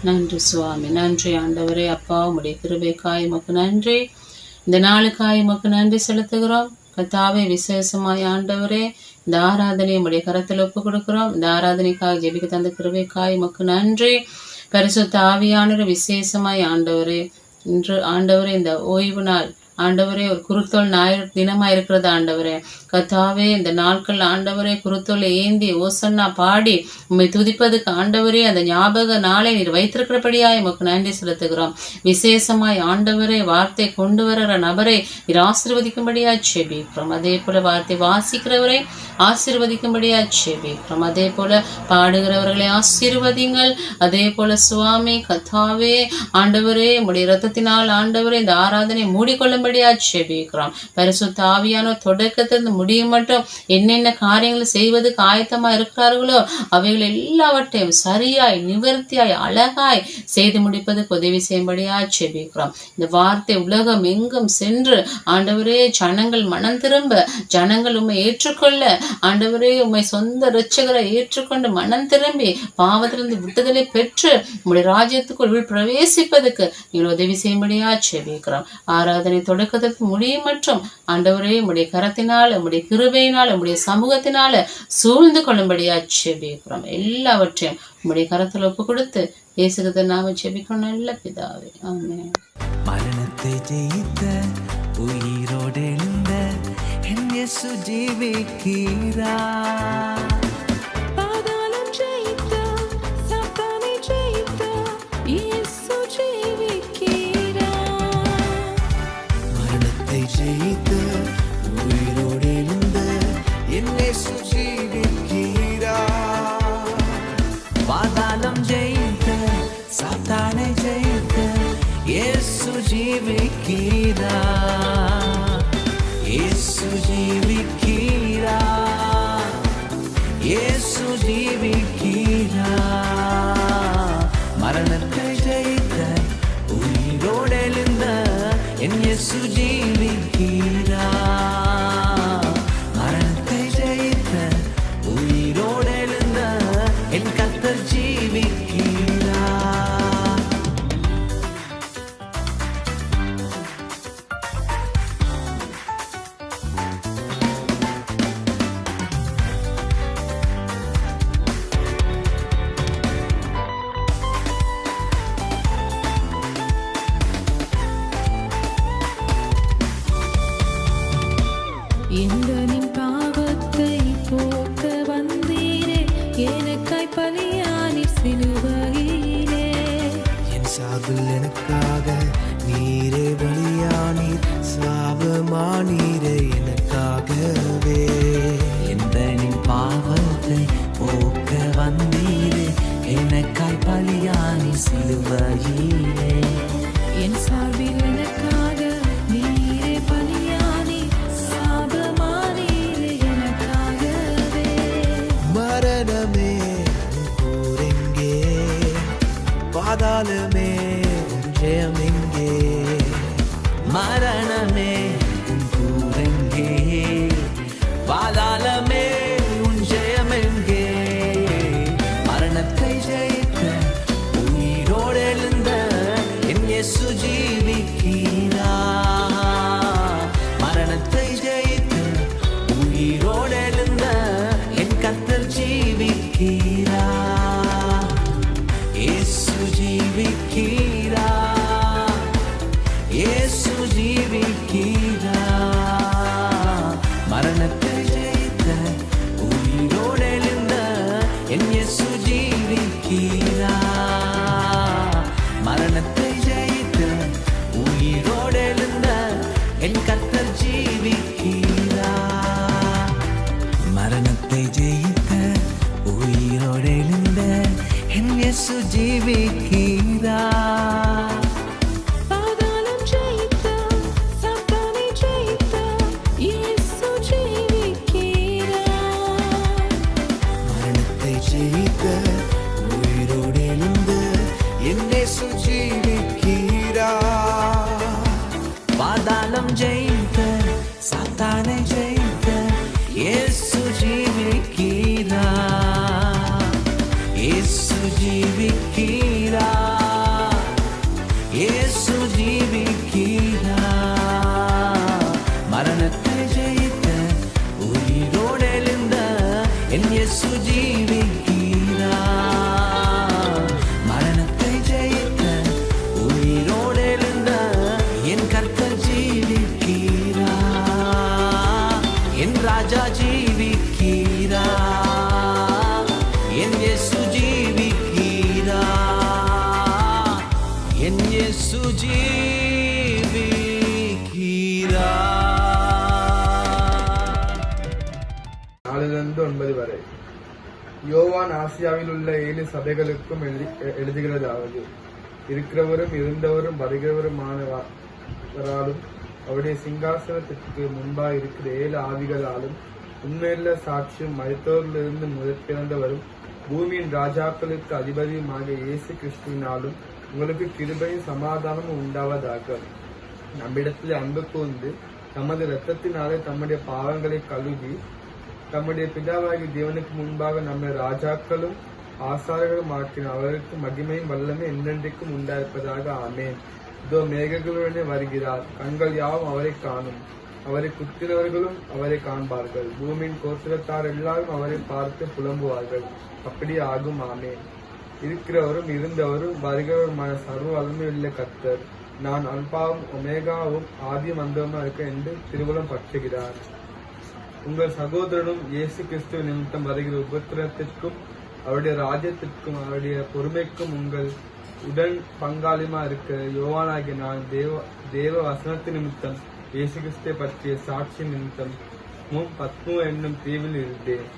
நன்றி சுவாமி, நன்றி ஆண்டவரே. அப்பா உம்முடைய கிருபைக்காய் உமக்கு நன்றி. இந்த நாளுக்காய் உமக்கு நன்றி செலுத்துகிறோம். கர்த்தாவே, விசேஷமாய் ஆண்டவரே இந்த ஆராதனை உம்முடைய கரத்தில் ஒப்பு கொடுக்கிறோம். இந்த ஆராதனைக்காக ஜெபிக்க தந்த கிருபைக்காய் உமக்கு நன்றி. பரிசுத்த ஆவியானவர் விசேஷமாய் ஆண்டவரே, இன்று ஆண்டவரே இந்த ஓய்வு நாள் ஆண்டவரே ஒரு குருத்தோல் ஞாயிறு தினமாக இருக்கிறது ஆண்டவரே. கர்த்தாவே, இந்த நாட்கள் ஆண்டவரே குருத்தோலை ஏந்தி ஓசன்னா பாடி உம்மை துதிப்பதுக்கு ஆண்டவரே அந்த ஞாபக நாளை நீர் வைத்திருக்கிறபடியாய் உமக்கு நன்றி செலுத்துகிறோம். விசேஷமாய் ஆண்டவரே வார்த்தை கொண்டு வர்ற நபரை நீர் ஆசீர்வதிக்கும்படியா செபிக்கிறோம். அதே போல வார்த்தை வாசிக்கிறவரை ஆசீர்வதிக்கும்படியா செபிக்கிறோம். அதே போல பாடுகிறவர்களை ஆசீர்வதிங்கள். அதே போல சுவாமி கர்த்தாவே ஆண்டவரே உம்முடைய இரத்தத்தினால் ஆண்டவரே இந்த ஆராதனை மூடிக்கொள்ளும்படியா செபிக்கிறோம். பரிசுத்த ஆவியானவர் தொடக்கத்திலிருந்து முடியும் மட்டும் என்னென்ன காரியங்கள் செய்வதற்கு ஆயத்தமா இருக்கிறார்களோ அவைகள் எல்லாவற்றையும் சரியாய் நிவர்த்தியாய் அழகாய் செய்து முடிப்பதற்கு உதவி செய்யும்படியா செபிக்கிறோம். இந்த வார்த்தை உலகம் எங்கும் சென்று ஆண்டவரே ஜனங்கள் மனம் திரும்ப, ஜனங்கள் உம்மை ஏற்றுக்கொள்ள, ஆண்டவரே உம்மை சொந்த இரட்சகரை ஏற்றுக்கொண்டு மனம் திரும்பி பாவத்திலிருந்து விடுதலை பெற்று உம்முடைய ராஜ்யத்துக்குள் பிரவேசிப்பதற்கு நீங்கள் உதவி செய்யும்படியா செபிக்கிறோம். ஆராதனை தொடக்கத்திற்கு முடியும் மற்றும் ஆண்டவரே உம்முடைய கரத்தினால், உம்முடைய கிருபையினால், உம்முடைய சமூகத்தினால சூழ்ந்து கொள்ளும்படியா செபிக்கிறோம். எல்லாவற்றையும் உம்முடைய கரத்தில் ஒப்பு கொடுத்து இயேசுவின் நாம செபிக்கிறோம் நல்ல பிதாவே, ஆமென். மரணத்தை ஜெயித்த உயிரோடு எழுந்த என் இயேசு ஜீவிக்கிறார். பாதாளம் ஜெயித்த சாத்தானை ஜெயித்த இயேசு ஜீவிக்கிறார். மரணத்தை ஜெயித்த உயிரோடு எழுந்த என் இயேசு ஜீவிக்கிறார். பாதாளம் ஜெயித்த சாத்தானை ஜெயித்த இயேசு ஜீவிக்கிறார். இயேசு ஜீவிக்கிறார். இயேசு ஜீவிக்கிறார். மரணத்தை ஜெயித்த உயிரோடு எழுந்த என் இயேசு ஜீவிக்கிறார். மரணத்தை ஜெயித்த உயிரோடு எழுந்த என் கர்த்தர் ஜீவிக்கிறார். எந்தனின் பாவத்தை போக்க வந்தீரே, எனக்காய் பலியானீர் சிலுவையிலே. என் சாவில் எனக்காக நீரே பலியானீர், சாபமானீரே எனக்காகவே. எந்தனின் பாவத்தை போக்க வந்தீரே, எனக்காய் பலியானீர் சிலுவையிலே. என் சார்பில் எனக்காக நீரே பலியானீர், சாபமானீரே எனக்காகவே. மரணமே உன் கூரெங்கே, பாதாளமே உன் ஜெயமெங்கே. மரணமே உன் கூரெங்கே, பாதாளமே உன் ஜெயமெங்கே. மரணத்தை ஜெயித்த உயிரோடு எழுந்த என் இயேசு ஜீவிக்கிறார். மரணத்தை ஜெயித்த உயிரோடு எழுந்த என் கர்த்தர் ஜீவிக்கிறார். இயேசு ஜீவிக்கிறார். இயேசு ஜீவிக்கிறார். மரணத்தை ஜெயித்த உயிரோடு எழுந்த என் இயேசு ஜீவிக்கிறார். மரணத்தை ஜெயித்த உயிரோடு எழுந்த என் கர்த்தர் ஜீவிக்கிறார். மரணத்தை ஜெயித்த உயிரோடு எழுந்த என் இயேசு ஜீவிக்கிறார். பாதாளம் ஜெயித்த சாத்தானை ஜெயித்த இயேசு ஜீவிக்கிறார். மரணத்தை ஜெயித்த உயிரோடு எழுந்த என் இயேசு ஜீவிக்கிறார். பாதாளம் ஜெயித்த சாத்தானை ஜெயித்த இயேசு ஜீவிக்கிறார். இயேசு ஜீவிக்கிறார். 8-9 வரை. யோவான் ஆசியாவில் உள்ள 7 சபைகளுக்கும் எழுதுகிறதாவது: இருக்கிறவரும் இருந்தவரும் வருகிறவருமானவராலும் அவருடைய சிங்காசனத்திற்கு முன்பாக இருக்கிற 7 ஆவிகளாலும் உண்மையுள்ள சாட்சியும் மரித்தோரிலிருந்து முதற் பிறந்தவரும் பூமியின் ராஜாக்களுக்கு அதிபதியுமாக இயேசு கிறிஸ்துவினாலும் உங்களுக்கு கிருபையும் சமாதானமும் உண்டாவதாக. நம்மிடத்தில் அன்பு கூர்ந்து தமது இரத்தத்தினாலே தம்முடைய பாவங்களை கழுவி தம்முடைய பிதாவாகி தேவனுக்கு முன்பாக நம்மை ராஜாக்களும் ஆசாரர்களும் ஆக்கின அவருக்கு மகிமையும் வல்லமை என்றென்றைக்கும் உண்டாயிருப்பதாக. ஆமேன். இதோ மேகங்களுடனே வருகிறார், கண்கள் யாவும் அவரை காணும், அவரை குத்தினவர்களும் அவரை காண்பார்கள், பூமியின் கோத்திரத்தார் எல்லாரும் அவரை பார்த்து புலம்புவார்கள். அப்படியே ஆகும். ஆமேன். இருக்கிறவரும் இருந்தவரும் வருகிறவருமான சர்வ வல்லமையுள்ள கர்த்தர், நான் அல்பாவும் ஒமேகாவும் ஆதியும் அந்தமா இருக்க என்று திருவுளம் பற்றுகிறார். உங்கள் சகோதரனும் இயேசு கிறிஸ்துவ நிமித்தம் வருகிற உபத்திரத்திற்கும் அவருடைய ராஜ்யத்திற்கும் அவருடைய பொறுமைக்கும் உங்கள் உடன் பங்காளிமா இருக்க யோவானாகிய நான் தேவ வசனத்து நிமித்தம் இயேசு கிறிஸ்துவை பற்றிய சாட்சி நிமித்தம் பத்மு என்னும் தீவில் இருந்தேன்.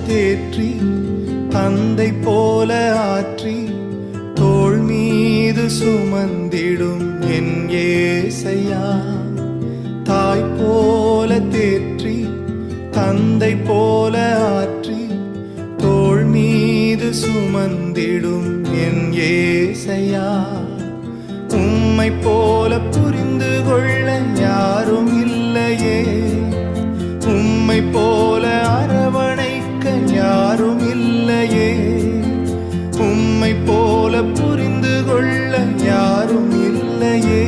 தேற்றி தந்தை போல ஆற்றி தோள் மீது சுமந்திடும் என் ஏசையா. தாய் போல தேற்றி தந்தை போல ஆற்றி தோள் மீது சுமந்திடும் என் ஏசையா. உம்மை போல புரிந்து கொள்ள யாரும் இல்லையே, உம்மை போல அரவணைக்க யாரும் இல்லையே, உம்மை போல புரிந்து கொள்ள யாரும் இல்லையே,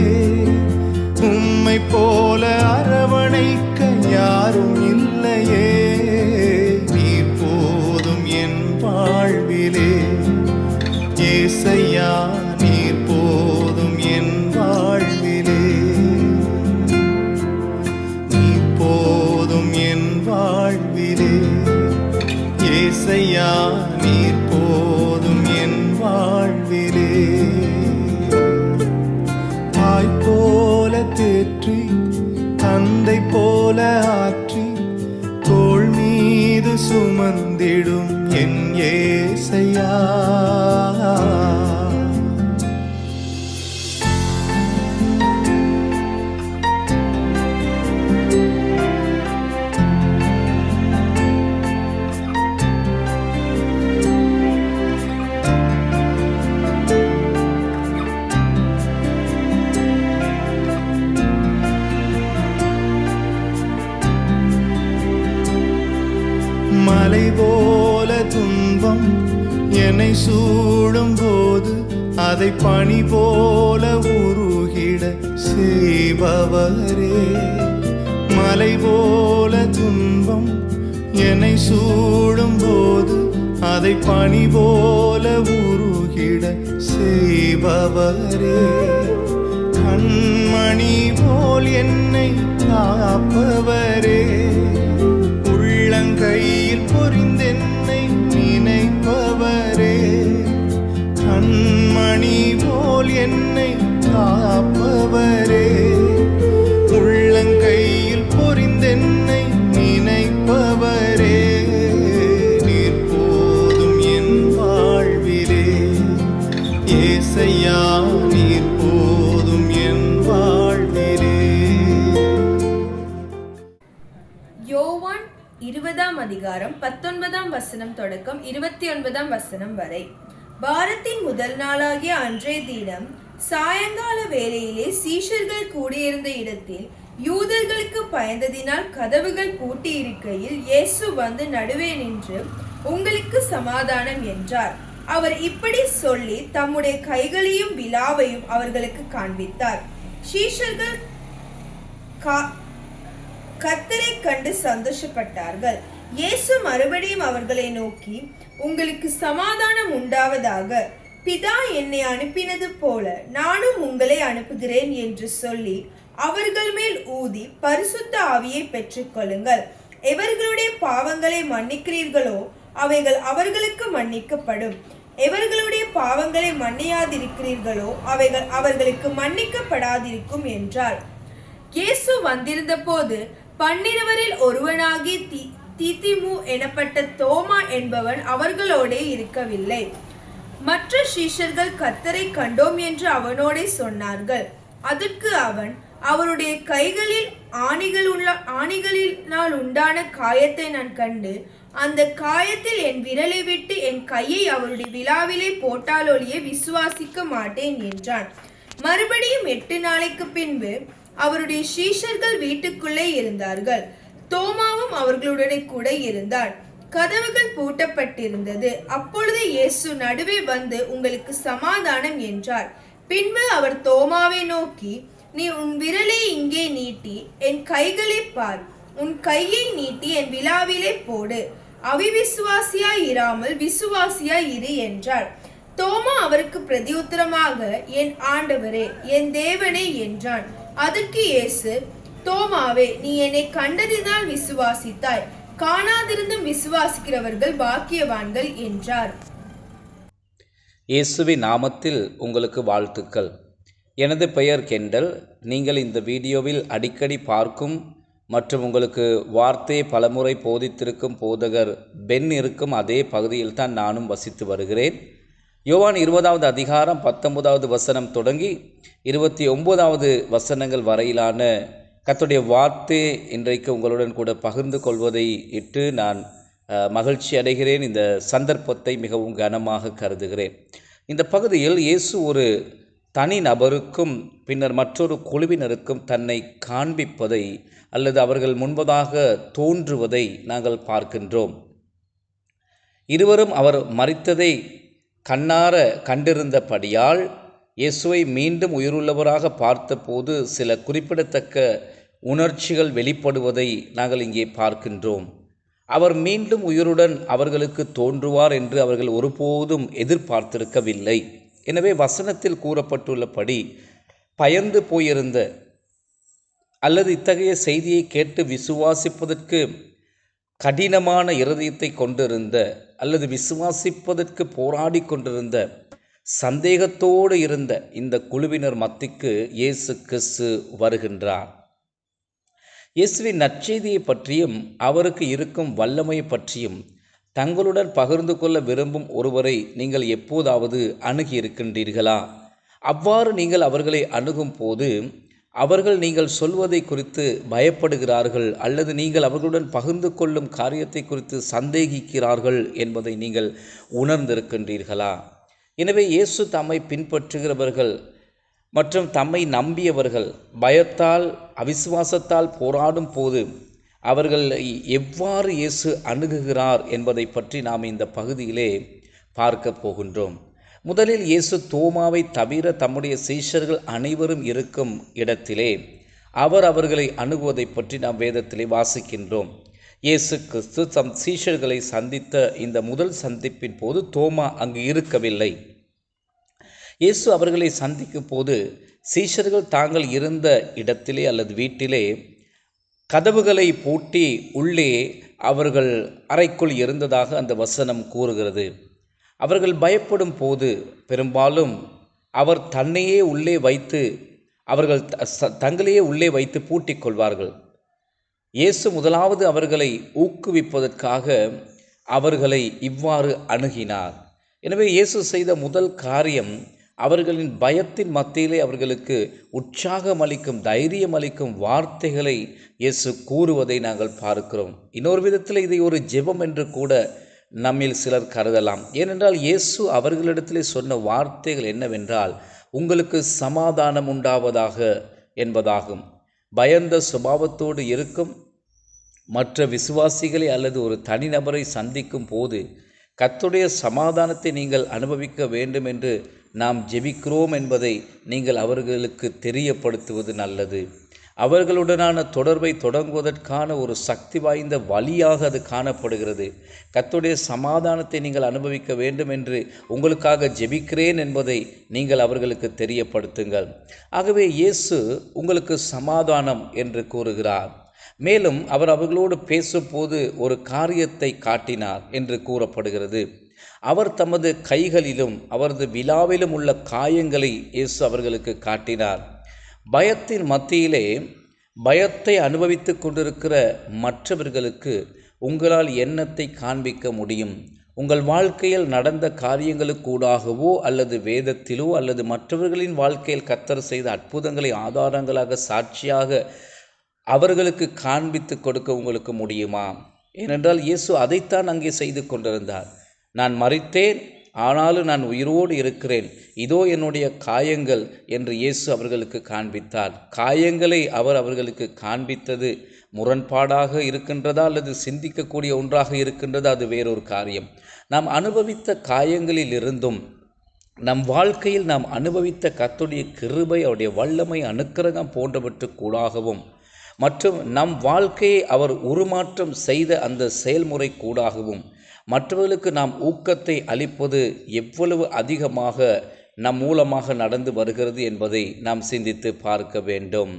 உம்மை போல அரவணைக்க யாரும் இல்லையே. நீர் போதும் என் வாழ்விலே ஏசையா, நீர் போதும் என் வாழ்விலே, நீர் போதும் என் வாழ்விலே ஏசையா, நீர் போதும் என் வாழ்விலே. தாய் போல தேற்றி தந்தை போல ஆற்றி தோள் மீது சுமந்திடும் என் ஏசையா. மலை போல துன்பம் என்னை சூடும் போது அதை பனி போல உருகிட செய்பவரே. மலை போல துன்பம் என்னை சூடும் போது அதை பனி போல உருகிட செய்பவரே. கண்மணி போல் என்னை காப்பவரே, உள்ளங்கையில் பொறிந்தென்னை நினைப்பவரே. கண்மணி போல் என்னை காப்பவரே, உள்ளங்கையில் பொறிந்தென்னை நினைப்பவரே. நீர் போதும் என் வாழ்விலே ஏசையா, நீர் போதும் என் வாழ்விலே. யோவான் 20:19 தொடக்கம் 29 வரை. வாரத்தின் முதல் நாளாகிய அன்றைய தினம் சாயங்கால வேளையிலே சீஷர்கள் கூடியிருந்த இடத்தில் யூதர்களுக்கு பயந்ததினால் கதவுகள் பூட்டி இருக்கையில் இயேசு வந்து நடுவே நின்று, உங்களுக்கு சமாதானம் என்றார். அவர் இப்படி சொல்லி தம்முடைய கைகளையும் விலாவையும் அவர்களுக்கு காண்பித்தார். சீஷர்கள் கர்த்தரை கண்டு சந்தோஷப்பட்டார்கள். இயேசு மறுபடியும் அவர்களை நோக்கி, உங்களுக்கு சமாதானம் உண்டாவதாக. பிதா என்னை அனுப்பினது போல நானும் உங்களை அனுப்புகிறேன் என்று சொல்லி அவர்கள் மேல் ஊதி பரிசுத்த ஆவியை பெற்றுக்கொள்ளுங்கள். எவர்களுடைய பாவங்களை மன்னிக்கிறீர்களோ அவைகள் அவர்களுக்கு மன்னிக்கப்படும். எவர்களுடைய பாவங்களை மன்னியாதிருக்கிறீர்களோ அவைகள் அவர்களுக்கு மன்னிக்கப்படாதிருக்கும் என்றார். இயேசு வந்திருந்த போது 12 ஒருவனாகி திதிமு எனப்பட்ட தோமா என்பவன் அவர்களோடே இருக்கவில்லை. மற்ற சீஷர்கள் கர்த்தரை கண்டோம் என்று அவனோடே சொன்னார்கள். அதற்கு அவன், அவருடைய கைகளில் ஆணிகளினால் உண்டான காயத்தை நான் கண்டு, அந்த காயத்தில் என் விரலை விட்டு என் கையை அவருடைய விலாவிலே போட்டாலொழிய விசுவாசிக்க மாட்டேன் என்றான். மறுபடியும் 8 நாளைக்கு பின்பு அவருடைய சீஷர்கள் வீட்டுக்குள்ளே இருந்தார்கள். தோமாவும் அவர்களுடனே கூட இருந்தான். கதவுகள் பூட்டப்பட்டிருந்தது. அப்பொழுது இயேசு நடுவே வந்து, உங்களுக்கு சமாதானம் என்றார். பின்பு அவர் தோமாவை நோக்கி, நீ உன் விரலை இங்கே நீட்டி என் கைகளை பார். உன் கையை நீட்டி என் விலாவிலே போடு. அவிவிசுவாசியாய் இராமல் விசுவாசியாய் இரு என்றார். தோமா அவருக்கு பிரதியுத்தரமாக, என் ஆண்டவரே, என் தேவனே என்றான். அதற்கு இயேசு, தோமாவே, நீ என்னை கண்டதினால் விசுவாசித்தாய். காணாதிருந்தும் விசுவாசிக்கிறவர்கள் பாக்கியவான்கள் என்றார். இயேசுவின் நாமத்தில் உங்களுக்கு வாழ்த்துக்கள். எனது பெயர் கெண்டல். நீங்கள் இந்த வீடியோவில் அடிக்கடி பார்க்கும் மற்றும் உங்களுக்கு வார்த்தையை பலமுறை போதித்திருக்கும் போதகர் பென் இருக்கும் அதே பகுதியில் தான் நானும் வசித்து வருகிறேன். யோவான் 20வது அதிகாரம் 19வது வசனம் தொடங்கி 29வது வசனங்கள் வரையிலான கர்த்தருடைய வார்த்தை இன்றைக்கு உங்களுடன் கூட பகிர்ந்து கொள்வதை இட்டு நான் மகிழ்ச்சி அடைகிறேன். இந்த சந்தர்ப்பத்தை மிகவும் கனமாக கருதுகிறேன். இந்த பகுதியில் இயேசு ஒரு தனி நபருக்கும் பின்னர் மற்றொரு குழுவினருக்கும் தன்னை காண்பிப்பதை அல்லது அவர்கள் முன்பதாக தோன்றுவதை நாங்கள் பார்க்கின்றோம். இருவரும் அவர் மரித்ததை கண்ணார கண்டிருந்தபடியால் இயேசுவை மீண்டும் உயிருள்ளவராக பார்த்தபோது சில குறிப்பிடத்தக்க உணர்ச்சிகள் வெளிப்படுவதை நாங்கள் இங்கே பார்க்கின்றோம். அவர் மீண்டும் உயிருடன் அவர்களுக்கு தோன்றுவார் என்று அவர்கள் ஒருபோதும் எதிர்பார்த்திருக்கவில்லை. எனவே வசனத்தில் கூறப்பட்டுள்ளபடி பயந்து போயிருந்த அல்லது இத்தகைய செய்தியை கேட்டு விசுவாசிப்பதற்கு கடினமான இருதயத்தை கொண்டிருந்த அல்லது விசுவாசிப்பதற்கு போராடி கொண்டிருந்த சந்தேகத்தோடு இருந்த இந்த குழுவினர் மத்திக்கு இயேசு கிறிஸ்து வருகின்றார். இயேசுவின் நற்செய்தியை பற்றியும் அவருக்கு இருக்கும் வல்லமை பற்றியும் தங்களுடன் பகிர்ந்து கொள்ள விரும்பும் ஒருவரை நீங்கள் எப்போதாவது அணுகி இருக்கின்றீர்களா? அவ்வாறு நீங்கள் அவர்களை அணுகும் போது அவர்கள் நீங்கள் சொல்வதை குறித்து பயப்படுகிறார்கள் அல்லது நீங்கள் அவர்களுடன் பகிர்ந்து கொள்ளும் காரியத்தை குறித்து சந்தேகிக்கிறார்கள் என்பதை நீங்கள் உணர்ந்திருக்கின்றீர்களா? எனவே இயேசு தம்மை பின்பற்றுகிறவர்கள் மற்றும் தம்மை நம்பியவர்கள் பயத்தால் அவிசுவாசத்தால் போராடும் போது அவர்கள் எவ்வாறு இயேசு அணுகுகிறார் என்பதை பற்றி நாம் இந்த பகுதியிலே பார்க்க போகின்றோம். முதலில் இயேசு தோமாவை தவிர தம்முடைய சீஷர்கள் அனைவரும் இருக்கும் இடத்திலே அவர்களை அணுகுவதை பற்றி நாம் வேதத்திலே வாசிக்கின்றோம். இயேசு கிறிஸ்து தம் சீஷர்களை சந்தித்த இந்த முதல் சந்திப்பின் போது தோமா அங்கு இருக்கவில்லை. இயேசு அவர்களை சந்திக்கும் போது சீஷர்கள் தாங்கள் இருந்த இடத்திலே அல்லது வீட்டிலே கதவுகளை பூட்டி உள்ளே அவர்கள் அறைக்குள் இருந்ததாக அந்த வசனம் கூறுகிறது. அவர்கள் பயப்படும் போது பெரும்பாலும் அவர் தன்னையே உள்ளே வைத்து அவர்கள் தங்களையே உள்ளே வைத்து பூட்டிக் கொள்வார்கள். இயேசு முதலாவது அவர்களை ஊக்குவிப்பதற்காக அவர்களை இவ்வாறு அணுகினார். எனவே இயேசு செய்த முதல் காரியம் அவர்களின் பயத்தின் மத்தியிலே அவர்களுக்கு உற்சாகம் அளிக்கும் தைரியம் அளிக்கும் வார்த்தைகளை இயேசு கூறுவதை நாங்கள் பார்க்கிறோம். இன்னொரு விதத்தில் இதை ஒரு ஜெபம் என்று கூட நம்மில் சிலர் கருதலாம். ஏனென்றால் இயேசு அவர்களிடத்திலே சொன்ன வார்த்தைகள் என்னவென்றால், உங்களுக்கு சமாதானம் உண்டாவதாக என்பதாகும். பயந்த சுபாவத்தோடு இருக்கும் மற்ற விசுவாசிகளை அல்லது ஒரு தனிநபரை சந்திக்கும் போது கர்த்தருடைய சமாதானத்தை நீங்கள் அனுபவிக்க வேண்டும் என்று நாம் ஜெபிக்கிறோம் என்பதை நீங்கள் அவர்களுக்கு தெரியப்படுத்துவது நல்லது. அவர்களுடனான தொடர்பை தொடங்குவதற்கான ஒரு சக்தி வாய்ந்த வழியாக அது காணப்படுகிறது. கர்த்தருடைய சமாதானத்தை நீங்கள் அனுபவிக்க வேண்டும் என்று உங்களுக்காக ஜெபிக்கிறேன் என்பதை நீங்கள் அவர்களுக்கு தெரியப்படுத்துங்கள். ஆகவே இயேசு உங்களுக்கு சமாதானம் என்று கூறுகிறார். மேலும் அவர் அவர்களோடு பேசும்போது ஒரு காரியத்தை காட்டினார் என்று கூறப்படுகிறது. அவர் தமது கைகளிலும் அவரது விலாவிலும் உள்ள காயங்களை இயேசு அவர்களுக்கு காட்டினார். பயத்தின் மத்தியிலே பயத்தை அனுபவித்து கொண்டிருக்கிற மற்றவர்களுக்கு உங்களால் எண்ணத்தை காண்பிக்க முடியும். உங்கள் வாழ்க்கையில் நடந்த காரியங்களுக்கூடாகவோ அல்லது வேதத்திலோ அல்லது மற்றவர்களின் வாழ்க்கையில் கர்த்தர் செய்த அற்புதங்களை ஆதாரங்களாக சாட்சியாக அவர்களுக்கு காண்பித்து கொடுக்க உங்களுக்கு முடியுமா? ஏனென்றால் இயேசு அதைத்தான் அங்கே செய்து கொண்டிருந்தார். நான் மரித்தேன், ஆனாலும் நான் உயிரோடு இருக்கிறேன், இதோ என்னுடைய காயங்கள் என்று இயேசு அவர்களுக்கு காண்பித்தார். காயங்களை அவர் அவர்களுக்கு காண்பித்தது முரண்பாடாக இருக்கின்றதா அல்லது சிந்திக்கக்கூடிய ஒன்றாக இருக்கின்றதா, அது வேறொரு காரியம். நாம் அனுபவித்த காயங்களில் இருந்தும் நம் வாழ்க்கையில் நாம் அனுபவித்த கர்த்தருடைய கிருபை, அவருடைய வல்லமை, அனுக்கிரகம் போன்றவற்றுக்கூடாகவும் மற்றும் நம் வாழ்க்கையை அவர் உருமாற்றம் செய்த அந்த செயல்முறை கூடாகவும் மற்றவர்களுக்கு நாம் ஊக்கத்தை அளிப்பது எவ்வளவு அதிகமாக நம் மூலமாக நடந்து வருகிறது என்பதை நாம் சிந்தித்து பார்க்க வேண்டும்.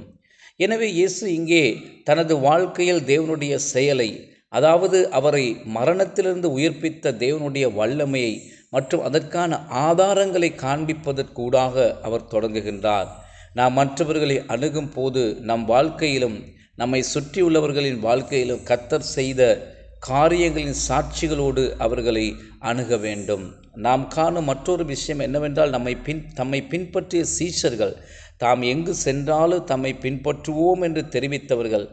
எனவே இயேசு இங்கே தனது வாழ்க்கையில் தேவனுடைய செயலை, அதாவது அவரை மரணத்திலிருந்து உயிர்ப்பித்த தேவனுடைய வல்லமையை மற்றும் அதற்கான ஆதாரங்களை காண்பிப்பதற்கூடாக அவர் தொடங்குகின்றார். நாம் மற்றவர்களை அணுகும் போது நம் வாழ்க்கையிலும் நம்மை சுற்றியுள்ளவர்களின் வாழ்க்கையிலும் கர்த்தர் செய்த காரியங்களின் சாட்சிகளோடு அவர்களை அணுக வேண்டும். நாம் காணும் மற்றொரு விஷயம் என்னவென்றால், தம்மை பின்பற்றிய சீஷர்கள் தாம் எங்கு சென்றாலும் தம்மை பின்பற்றுவோம் என்று தெரிவித்தவர்கள்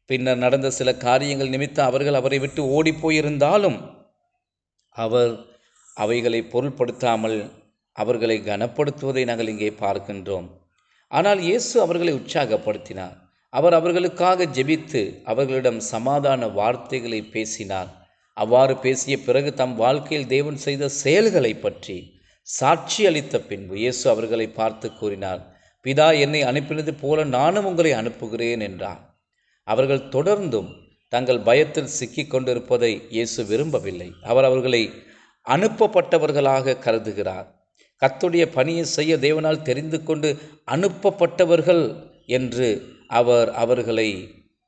பின்னர் நடந்த சில காரியங்கள் நிமித்தம் அவர்கள் அவரை விட்டு ஓடிப்போயிருந்தாலும் அவர் அவைகளை பொருள்படுத்தாமல் அவர்களை கனப்படுத்துவதை நாங்கள் இங்கே பார்க்கின்றோம். ஆனால் இயேசு அவர்களை உற்சாகப்படுத்தினார். அவர் அவர்களுக்காக ஜெபித்து அவர்களிடம் சமாதான வார்த்தைகளை பேசினார். அவ்வாறு பேசிய பிறகு தம் வாழ்க்கையில் தேவன் செய்த செயல்களை பற்றி சாட்சி அளித்த பின்பு இயேசு அவர்களை பார்த்து கூறினார், பிதா என்னை அனுப்பினது போல நானும் உங்களை அனுப்புகிறேன் என்றார். அவர்கள் தொடர்ந்தும் தங்கள் பயத்தில் சிக்கிக் கொண்டிருப்பதை இயேசு விரும்பவில்லை. அவர் அவர்களை அனுப்பப்பட்டவர்களாக கருதுகிறார். கர்த்தருடைய பணியை செய்ய தேவனால் தெரிந்து கொண்டு அனுப்பப்பட்டவர்கள் என்று அவர் அவர்களை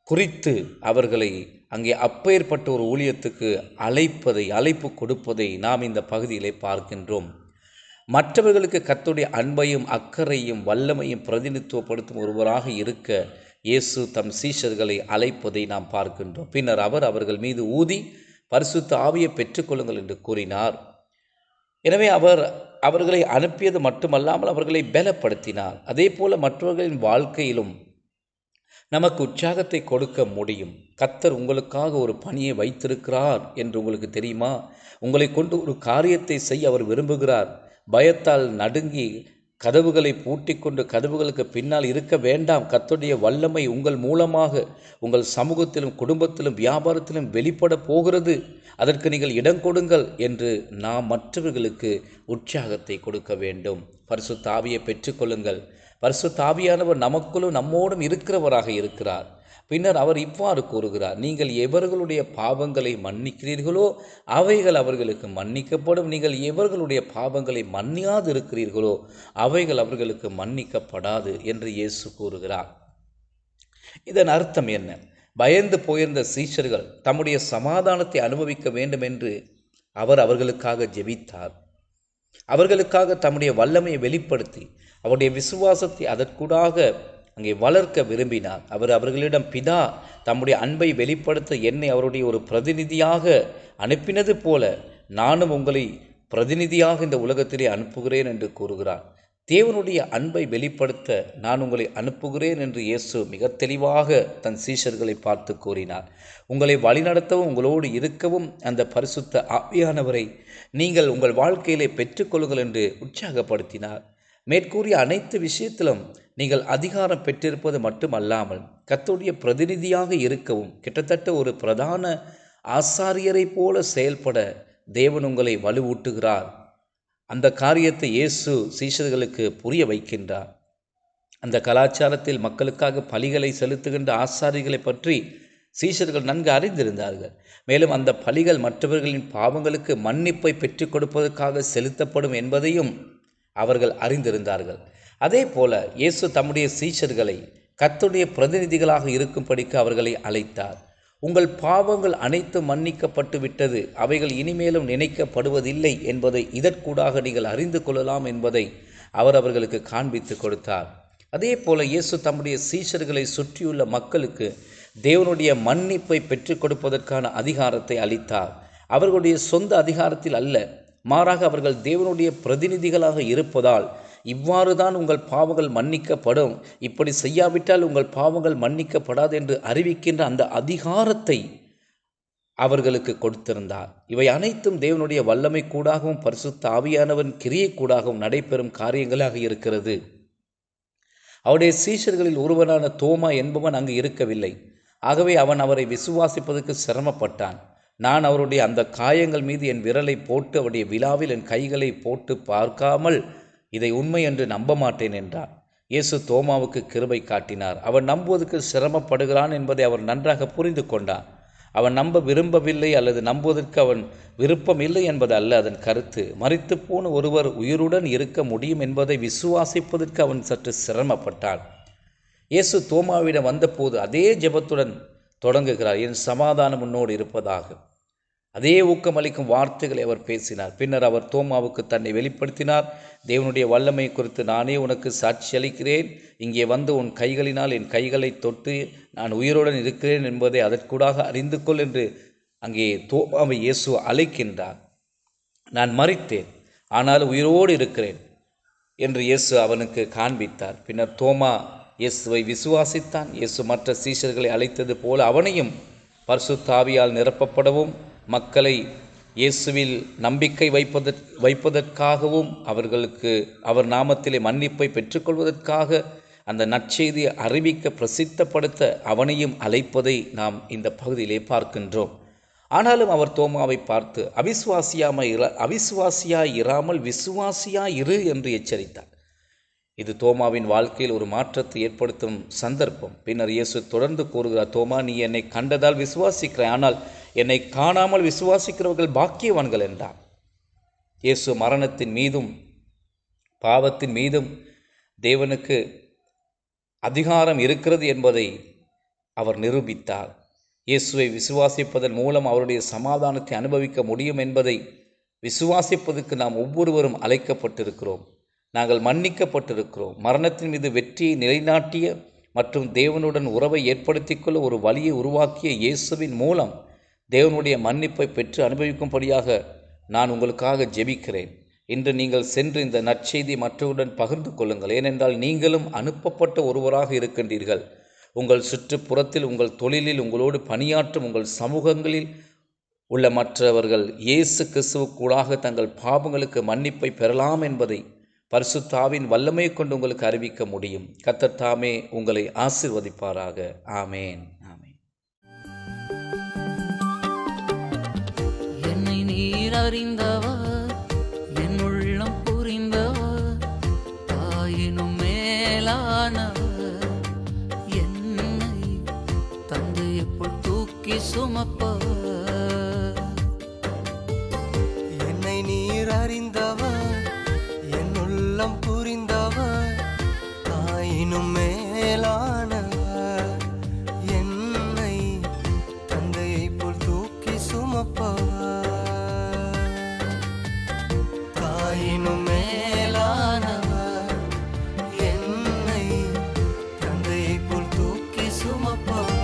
குறித்து அவர்களை அங்கே அப்பேற்பட்ட ஒரு ஊழியத்துக்கு அழைப்பு கொடுப்பதை நாம் இந்த பகுதியிலே பார்க்கின்றோம். மற்றவர்களுக்கு கர்த்தருடைய அன்பையும் அக்கறையும் வல்லமையும் பிரதிநிதித்துவப்படுத்தும் ஒருவராக இருக்க இயேசு தம் சீஷர்களை அழைப்பதை நாம் பார்க்கின்றோம். பின்னர் அவர் அவர்கள் மீது ஊதி பரிசுத்த ஆவியை பெற்றுக்கொள்ளுங்கள் என்று கூறினார். எனவே அவர் அவர்களை அனுப்பியது மட்டுமல்லாமல் அவர்களை பலப்படுத்தினார். அதே போல மற்றவர்களின் வாழ்க்கையிலும் நமக்கு உற்சாகத்தை கொடுக்க முடியும். கர்த்தர் உங்களுக்காக ஒரு பணியை வைத்திருக்கிறார் என்று உங்களுக்கு தெரியுமா? உங்களை கொண்டு ஒரு காரியத்தை செய்ய அவர் விரும்புகிறார். பயத்தால் நடுங்கி கதவுகளை பூட்டிக்கொண்டு கதவுகளுக்கு பின்னால் இருக்க வேண்டாம். கர்த்தருடைய வல்லமை உங்கள் மூலமாக உங்கள் சமூகத்திலும் குடும்பத்திலும் வியாபாரத்திலும் வெளிப்பட போகிறது. அதற்கு நீங்கள் இடம் கொடுங்கள் என்று நாம் மற்றவர்களுக்கு உற்சாகத்தை கொடுக்க வேண்டும். பரிசுத்த ஆவியை பெற்றுக்கொள்ளுங்கள். பரிசுத்த ஆவியானவர் நமக்குள்ளும் நம்மோடும் இருக்கிறவராக இருக்கிறார். பின்னர் அவர் இவ்வாறு கூறுகிறார், நீங்கள் எவர்களுடைய பாவங்களை மன்னிக்கிறீர்களோ அவைகள் அவர்களுக்கு மன்னிக்கப்படும், நீங்கள் எவர்களுடைய பாவங்களை மன்னியாது இருக்கிறீர்களோ அவைகள் அவர்களுக்கு மன்னிக்கப்படாது என்று இயேசு கூறுகிறார். இதன் அர்த்தம் என்ன? பயந்து போயிருந்த சீஷர்கள் தம்முடைய சமாதானத்தை அனுபவிக்க வேண்டும் என்று அவர் அவர்களுக்காக ஜெபித்தார். அவர்களுக்காக தம்முடைய வல்லமையை வெளிப்படுத்தி அவருடைய விசுவாசத்தை அதற்கூடாக அங்கே வளர்க்க விரும்பினார். அவர் அவர்களிடம், பிதா தம்முடைய அன்பை வெளிப்படுத்த என்னை அவருடைய ஒரு பிரதிநிதியாக அனுப்பினது போல நானும் உங்களை பிரதிநிதியாக இந்த உலகத்திலே அனுப்புகிறேன் என்று கூறுகிறார். தேவனுடைய அன்பை வெளிப்படுத்த நான் உங்களை அனுப்புகிறேன் என்று இயேசு மிக தெளிவாக தன் சீஷர்களை பார்த்து கூறினார். உங்களை வழிநடத்தவும் உங்களோடு இருக்கவும் அந்த பரிசுத்த ஆவியானவரை நீங்கள் உங்கள் வாழ்க்கையிலே பெற்றுக்கொள்ளுங்கள் என்று உற்சாகப்படுத்தினார். மேற்கூறிய அனைத்து விஷயத்திலும் நீங்கள் அதிகாரம் பெற்றிருப்பது மட்டுமல்லாமல் கர்த்தருடைய பிரதிநிதியாக இருக்கவும் கிட்டத்தட்ட ஒரு பிரதான ஆசாரியரை போல செயல்பட தேவன் உங்களை வலுவூட்டுகிறார். அந்த காரியத்தை இயேசு சீஷர்களுக்கு புரிய வைக்கின்றார். அந்த கலாச்சாரத்தில் மக்களுக்காக பலிகளை செலுத்துகின்ற ஆசாரிகளை பற்றி சீஷர்கள் நன்கு அறிந்திருந்தார்கள். மேலும் அந்த பலிகள் மற்றவர்களின் பாவங்களுக்கு மன்னிப்பை பெற்றுக் கொடுப்பதற்காக செலுத்தப்படும் என்பதையும் அவர்கள் அறிந்திருந்தார்கள். அதே போல இயேசு தம்முடைய சீஷர்களை கர்த்தருடைய பிரதிநிதிகளாக இருக்கும்படிக்கு அவர்களை அழைத்தார். உங்கள் பாவங்கள் அனைத்தும் மன்னிக்கப்பட்டு விட்டது, அவைகள் இனிமேலும் நினைக்கப்படுவதில்லை என்பதை இதற்கூடாக நீங்கள் அறிந்து கொள்ளலாம் என்பதை அவர் அவர்களுக்கு காண்பித்து கொடுத்தார். அதே போல இயேசு தம்முடைய சீஷர்களை சுற்றியுள்ள மக்களுக்கு தேவனுடைய மன்னிப்பை பெற்றுக் கொடுப்பதற்கான அதிகாரத்தை அளித்தார். அவர்களுடைய சொந்த அதிகாரத்தில் அல்ல, மாறாக அவர்கள் தேவனுடைய பிரதிநிதிகளாக இருப்பதால் இவ்வாறு தான் உங்கள் பாவங்கள் மன்னிக்கப்படும், இப்படி செய்யாவிட்டால் உங்கள் பாவங்கள் மன்னிக்கப்படாது என்று அறிவிக்கின்ற அந்த அதிகாரத்தை அவர்களுக்கு கொடுத்திருந்தார். இவை அனைத்தும் தேவனுடைய வல்லமை கூடாகவும் பரிசுத்த ஆவியானவன் கிரியை கூடாகவும் நடைபெறும் காரியங்களாக இருக்கிறது. அவருடைய சீஷர்களில் ஒருவனான தோமா என்பவன் அங்கு இருக்கவில்லை. ஆகவே அவன் அவரை விசுவாசிப்பதற்கு சிரமப்பட்டான். நான் அவருடைய அந்த காயங்கள் மீது என் விரலை போட்டு அவருடைய விலாவில் என் கைகளை போட்டு பார்க்காமல் இதை உண்மை என்று நம்ப மாட்டேன் என்றான். இயேசு தோமாவுக்கு கிருபை காட்டினார். அவன் நம்புவதற்கு சிரமப்படுகிறான் என்பதை அவர் நன்றாக புரிந்து கொண்டான். அவன் நம்ப விரும்பவில்லை அல்லது நம்புவதற்கு அவன் விருப்பம் இல்லை என்பது அல்ல அதன் கருத்து. மரித்து போன ஒருவர் உயிருடன் இருக்க முடியும் என்பதை விசுவாசிப்பதற்கு அவன் சற்று சிரமப்பட்டான். இயேசு தோமாவிடம் வந்தபோது அதே ஜெபத்துடன் தொடங்குகிறார். என் சமாதானம் உன்னோடு இருப்பதாக. அதே ஊக்கமளிக்கும் வார்த்தைகளை அவர் பேசினார். பின்னர் அவர் தோமாவுக்கு தன்னை வெளிப்படுத்தினார். தேவனுடைய வல்லமை குறித்து நானே உனக்கு சாட்சி அளிக்கிறேன். இங்கே வந்து உன் கைகளினால் என் கைகளை தொட்டு நான் உயிருடன் இருக்கிறேன் என்பதை அதற்கூடாக அறிந்து கொள் என்று அங்கே தோமாவை இயேசு அழைக்கின்றார். நான் மரித்தேன், ஆனால் உயிரோடு இருக்கிறேன் என்று இயேசு அவனுக்கு காண்பித்தார். பின்னர் தோமா இயேசுவை விசுவாசித்தான். இயேசு மற்ற சீஷர்களை அழைத்தது போல அவனையும் பரிசுத்த ஆவியால் நிரப்பப்படவும் மக்களை இயேசுவில் நம்பிக்கை வைப்பதற்காகவும் அவர்களுக்கு அவர் நாமத்திலே மன்னிப்பை பெற்றுக்கொள்வதற்காக அந்த நற்செய்தியை அறிவிக்க பிரசித்தப்படுத்த அவனையும் அழைப்பதை நாம் இந்த பகுதியிலே பார்க்கின்றோம். ஆனாலும் அவர் தோமாவை பார்த்து அவிசுவாசியாய் இராமல் விசுவாசியாய் இரு என்று எச்சரித்தார். இது தோமாவின் வாழ்க்கையில் ஒரு மாற்றத்தை ஏற்படுத்தும் சந்தர்ப்பம். பின்னர் இயேசு தொடர்ந்து கூறுகிறார், தோமா, நீ என்னை கண்டதால் விசுவாசிக்கிறாய், ஆனால் என்னை காணாமல் விசுவாசிக்கிறவர்கள் பாக்கியவான்கள் என்றார். இயேசு மரணத்தின் மீதும் பாவத்தின் மீதும் தேவனுக்கு அதிகாரம் இருக்கிறது என்பதை அவர் நிரூபித்தார். இயேசுவை விசுவாசிப்பதன் மூலம் அவருடைய சமாதானத்தை அனுபவிக்க முடியும் என்பதை விசுவாசிப்பதற்கு நாம் ஒவ்வொருவரும் அழைக்கப்பட்டிருக்கிறோம். நாங்கள் மன்னிக்கப்பட்டிருக்கிறோம். மரணத்தின் மீது வெற்றியை நிலைநாட்டிய மற்றும் தேவனுடன் உறவை ஏற்படுத்திக் கொள்ள ஒரு வழியை உருவாக்கிய இயேசுவின் மூலம் தேவனுடைய மன்னிப்பை பெற்று அனுபவிக்கும்படியாக நான் உங்களுக்காக ஜெபிக்கிறேன். இன்று நீங்கள் சென்று இந்த நற்செய்தி மற்றவருடன் பகிர்ந்து கொள்ளுங்கள். ஏனென்றால் நீங்களும் அனுப்பப்பட்ட ஒருவராக இருக்கின்றீர்கள். உங்கள் சுற்றுப்புறத்தில், உங்கள் தொழிலில், உங்களோடு பணியாற்றும் உங்கள் சமூகங்களில் உள்ள மற்றவர்கள் இயேசு கிறிஸ்துவுக்கூடாக தங்கள் பாவங்களுக்கு மன்னிப்பை பெறலாம் என்பதை பரிசுத்த ஆவியின் வல்லமை கொண்டு உங்களுக்கு அறிவிக்க முடியும். கர்த்தர் தாமே உங்களை ஆசீர்வதிப்பாராக. ஆமேன். ஆமேன். என்னை நீர் அறிந்தவர், என் உள்ளம் புரிந்தவர், தாயினும் மேலானவர், என்னை தந்தையைப் தூக்கி சுமப்பவர். என்னை நீர் அறிந்தவர், என் உள்ளம் புரிந்தவர், தாயினும் மேலானவர், என்னை தந்தையைப் போல் தூக்கி சுமப்பவர். தாயினும் மேலானவர், என்னை தந்தையைப் போல் தூக்கி சுமப்பவர்.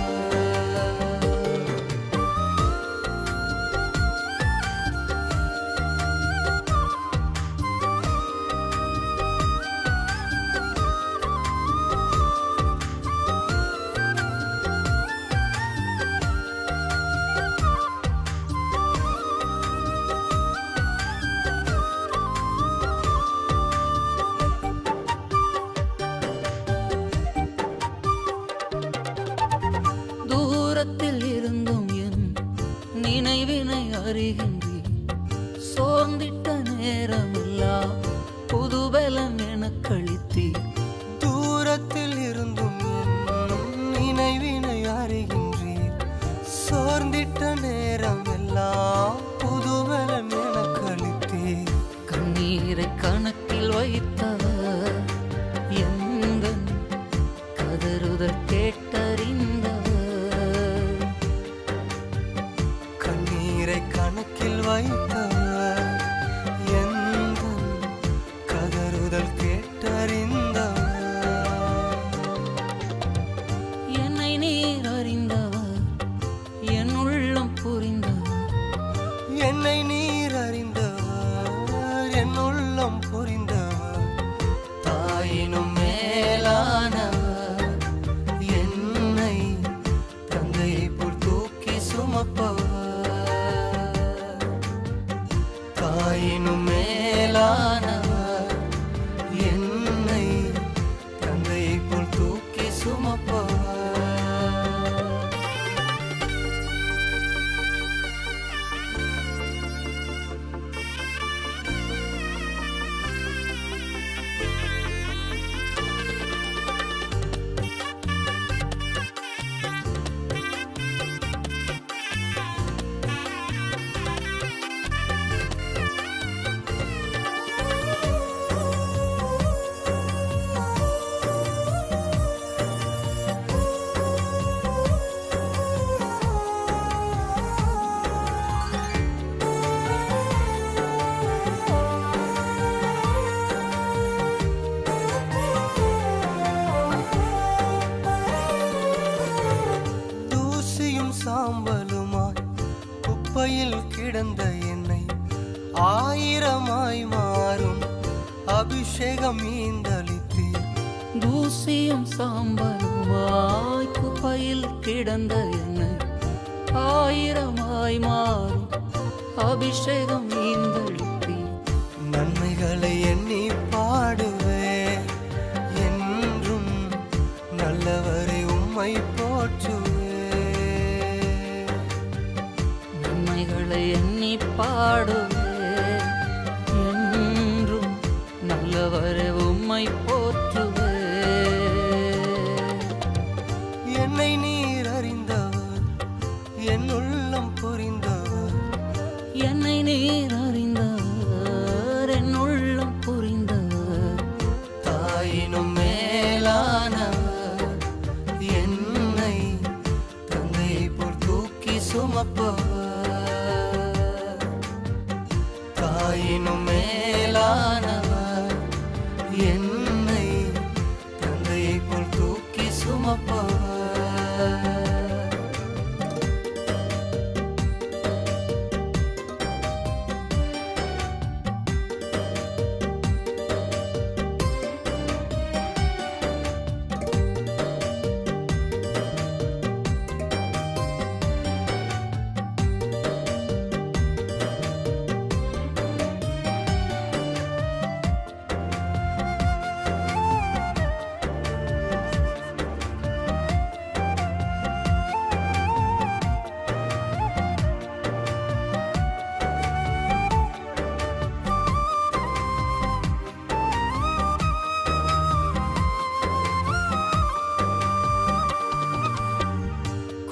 குப்பையில் கிடந்த என்னை ஆயிரமாய் மாறும் அபிஷேகம் ஈந்தளித்தீர். தூசியும் சாம்பலுமாய் குப்பையில் கிடந்த என்னை ஆயிரமாய் மாறும் அபிஷேகம் ஈந்தளித்தீர். நன்மைகளை எண்ணி பாடுவேன் என்றும், நல்லவரை உம்மை போற்றுவேன். நன்மைகளை எண்ணி பாடுவேன் என்றும், நல்லவரை உம்மை போற்றுவேன். என்னை நீர் அறிந்தவர், என் உள்ளம் புரிந்தவர். என்னை நீர் அறிந்தவர், என் உள்ளம் புரிந்தவர். தாயினும் மேலானவர், என்னை தந்தையை போல் தூக்கி சுமப்பவர். தாயினும் மேலானவர், என்னை தந்தையை போல் தூக்கி சுமப்பவர்.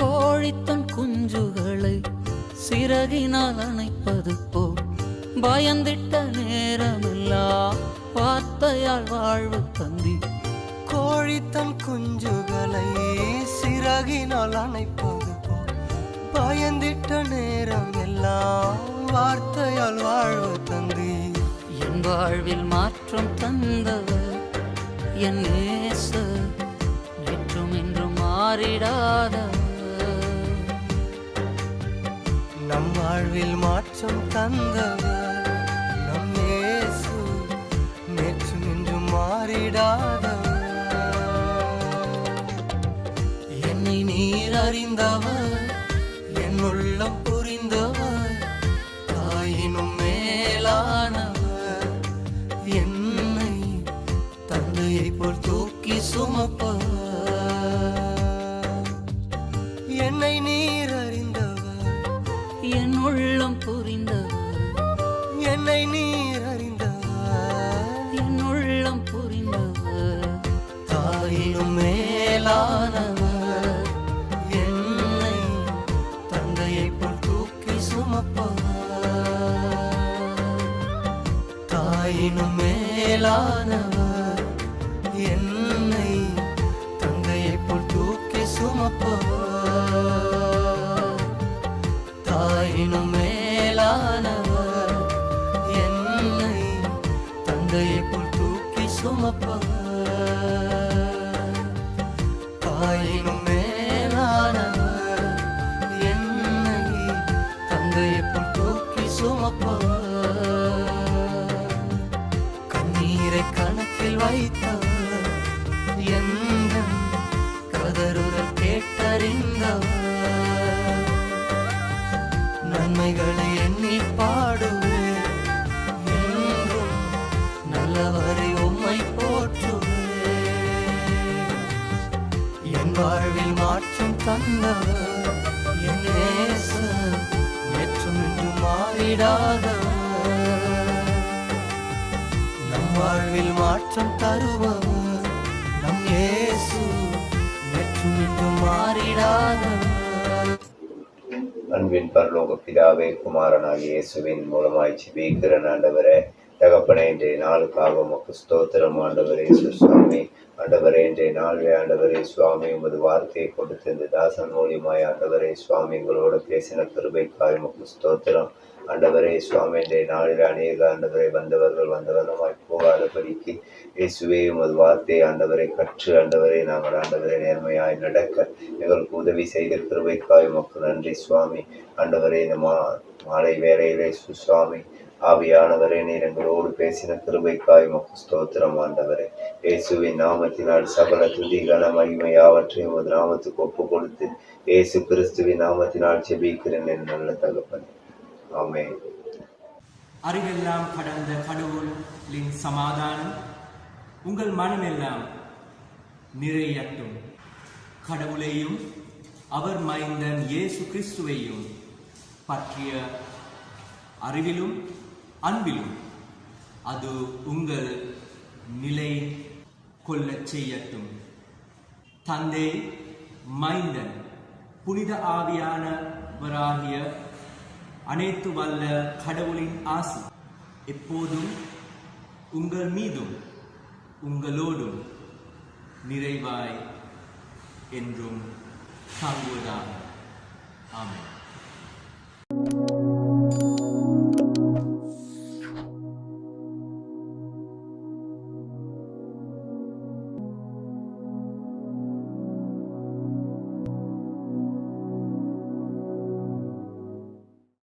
கோழித்தன் குஞ்சுகளை சிறகினால் அணைப்பது போல் பயந்திட்ட நேரமெல்லாம் வார்த்தையால் வாழ்வு தந்தி. கோழித்தன் குஞ்சுகளை சிறகினால் அணைப்பது போல் பயந்திட்ட நேரம் எல்லாம் வார்த்தையால் வாழ்வு தந்தி. என் வாழ்வில் மாற்றம் தந்தவர் என் நேசர், நேற்றும் இன்றும் மாறிடாதவர். நம் வாழ்வில் மாற்றம் தந்தவர் நம் இயேசு, நேற்றும் இன்றும் மாறிடாதவர். என்னை நீர் அறிந்தவர், என் உள்ளம் புரிந்தவர். தாயினும் மேலானவர், என்னை தந்தையை போல் தூக்கி சுமப்பவர். என்னை நீர் அறிந்தவர், என் உள்ளம் புரிந்தவர். என்னை நீர் அறிந்தவர், என் உள்ளம் புரிந்தவர். தாயினும் மேலானவர், என்னை தந்தையை போல் தூக்கி சுமப்பவர். தாயினும் மேலானவர், என்னை தந்தையை போல் தூக்கி சுமப்பவர். தாயினும் மேலானவர், என்னை தந்தையை போல் தூக்கி சுமப்பவர். தாயினும் மேலானவர், என்னை தந்தையை போல் தூக்கி சுமப்பவர். கண்ணீரை கணக்கில் வைத்தவர், எந்தன் கதறுதல் கேட்டறிந்தவர். நன்மைகளை எண்ணி பாடுவேன் என்றும், நல்லவரை உம்மை போற்றுவேன். என் வாழ்வில் மாற்றம் தந்தவர் என் நேசர், நேற்றும் இன்றும் மாறிடாதவர். நம் வாழ்வில் மாற்றம் தருபவர் நம் இயேசு, நேற்றும் இன்றும் மாறிடாதவர். அன்பின் பரலோக பிதாவே, குமாரனாகிய இயேசுவின் மூலமாய் ஜெபிக்கிற ஆண்டவரே, தகப்பனே, இன்றைய நாளுக்காக உமக்கு ஸ்தோத்திரம் ஆண்டவரே. சுவாமி ஆண்டவரே, இன்றைய நாளிலே ஆண்டவரே சுவாமி உமது வார்த்தையை கொடுத்து இந்த தாசன் மூலியமாய் ஆண்டவரே சுவாமி எங்களோட பேசின கிருபைக்காய் உமக்கு ஸ்தோத்திரம் ஆண்டவரே சுவாமி. இன்றைய நாளில் அநேக ஆண்டவரை வந்தவரமாய் போகாதபடிக்கு இயேசுவே உமது வார்த்தையை ஆண்டவரை கற்று ஆண்டவரை நாங்கள் ஆண்டவரை நேர்மையாய் நடக்க எங்களுக்கு உதவி செய்த கிருபைக்காய் உமக்கு நன்றி சுவாமி. ஆண்டவரே, இந்த மாலை வேளையிலே சுவாமி ஆவியானவரே நீர் எங்களோடு பேசின கிருபைக்காய் உமக்கு ஸ்தோத்திரம் ஆண்டவரே. இயேசுவின் நாமத்தினால் சகல துதி கன மகிமை யாவற்றையும் உமது நாமத்துக்கு ஒப்பு கொடுத்து இயேசு கிறிஸ்துவின் நாமத்தினால் ஜெபிக்கிறேன் என் நல்ல தகப்பனே. ஆமென். அறிவெல்லாம் கடந்த கடவுளின் சமாதானம் உங்கள் மனமெல்லாம் நிறையட்டும். கடவுளையும் அவர் மைந்தன் இயேசு கிறிஸ்துவையும் பற்றிய அறிவிலும் அன்பிலும் அது உங்கள் நிலை கொள்ளச் செய்யட்டும். தந்தை, மைந்தன், புனித ஆவியானவராகிய அனைத்து வல்ல கடவுளின் ஆசி எப்போதும் உங்கள் மீதும் உங்களோடும் நிறைவாய் என்றும் தாங்குவதாக. ஆமென்.